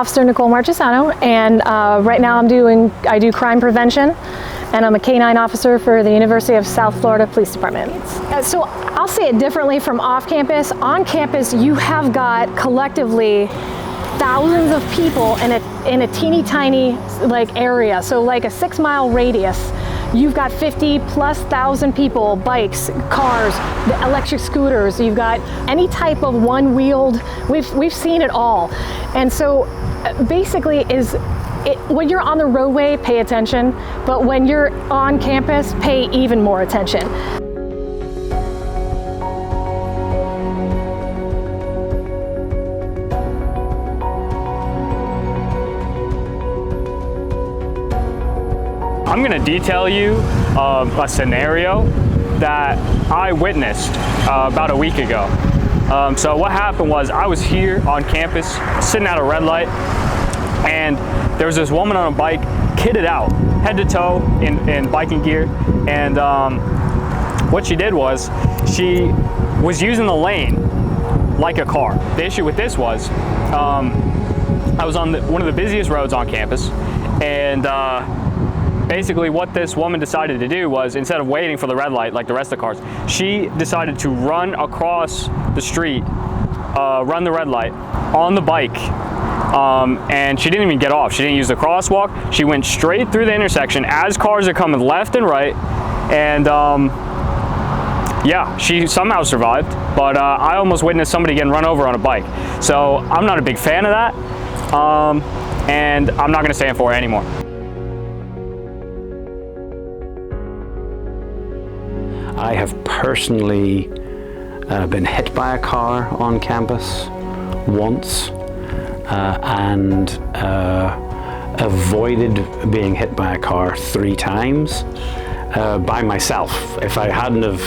Officer Nicole Marchesano, and right now I do crime prevention, and I'm a K-9 officer for the University of South Florida Police Department. So I'll say it differently from off campus. On campus, you have got collectively thousands of people in a teeny tiny area. So like a 6-mile radius. You've got 50,000+ people, bikes, cars, the electric scooters. You've got any type of one-wheeled. We've seen it all. And so basically when you're on the roadway, pay attention. But when you're on campus, pay even more attention. I'm going to detail you a scenario that I witnessed about a week ago. So what happened was I was here on campus sitting at a red light, and there was this woman on a bike, kitted out, head to toe in biking gear, and what she did was she was using the lane like a car. The issue with this was I was on one of the busiest roads on campus, and basically what this woman decided to do was, instead of waiting for the red light like the rest of the cars, she decided to run across the street, run the red light on the bike, and she didn't even get off. She didn't use the crosswalk. She went straight through the intersection as cars are coming left and right, and yeah, she somehow survived, but I almost witnessed somebody getting run over on a bike. So I'm not a big fan of that, and I'm not going to stand for it anymore. I have personally been hit by a car on campus once and avoided being hit by a car 3 times by myself. If I hadn't have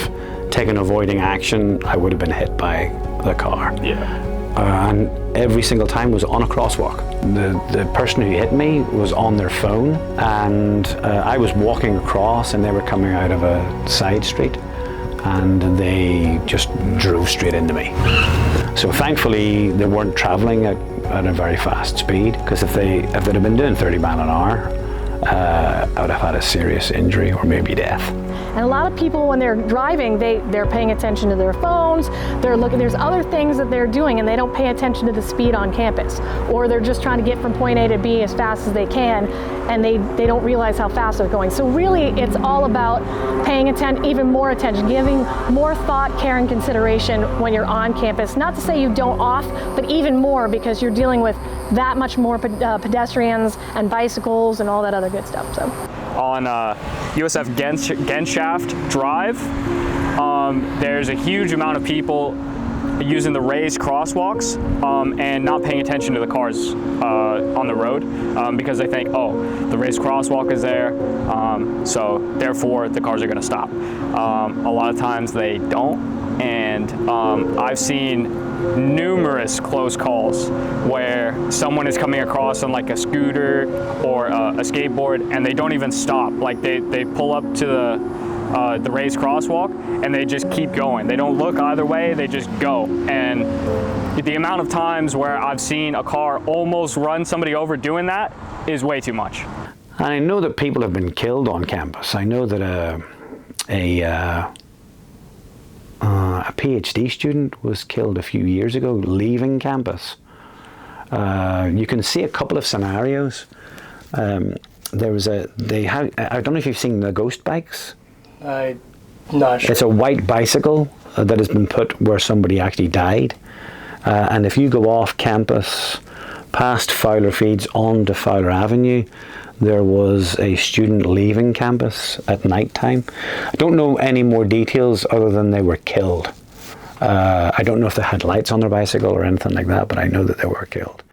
taken avoiding action, I would have been hit by the car. Yeah. And every single time was on a crosswalk. The person who hit me was on their phone, and I was walking across and they were coming out of a side street, and they just drove straight into me. So thankfully they weren't traveling at a very fast speed, because if they'd have been doing 30 miles an hour, I would have had a serious injury or maybe death. And a lot of people, when they're driving, they're paying attention to their phones, they're looking, there's other things that they're doing, and they don't pay attention to the speed on campus. Or they're just trying to get from point A to B as fast as they can, and they don't realize how fast they're going. So really, it's all about paying attention, even more attention, giving more thought, care, and consideration when you're on campus. Not to say you don't off, but even more, because you're dealing with that much more pedestrians and bicycles and all that other good stuff. So. On USF Genshaft Drive, there's a huge amount of people using the raised crosswalks and not paying attention to the cars on the road because they think, oh, the raised crosswalk is there, so therefore the cars are going to stop. A lot of times they don't, and I've seen numerous close calls where someone is coming across on like a scooter or a skateboard, and they don't even stop. Like they pull up to the raised crosswalk and they just keep going. They don't look either way, they just go. And the amount of times where I've seen a car almost run somebody over doing that is way too much. And I know that people have been killed on campus. I know that a PhD student was killed a few years ago leaving campus. You can see a couple of scenarios. There was I don't know if you've seen the ghost bikes. I'm not sure. It's a white bicycle that has been put where somebody actually died. And if you go off campus past Fowler Fields onto Fowler Avenue, there was a student leaving campus at night time. I don't know any more details other than they were killed. I don't know if they had lights on their bicycle or anything like that, but I know that they were killed.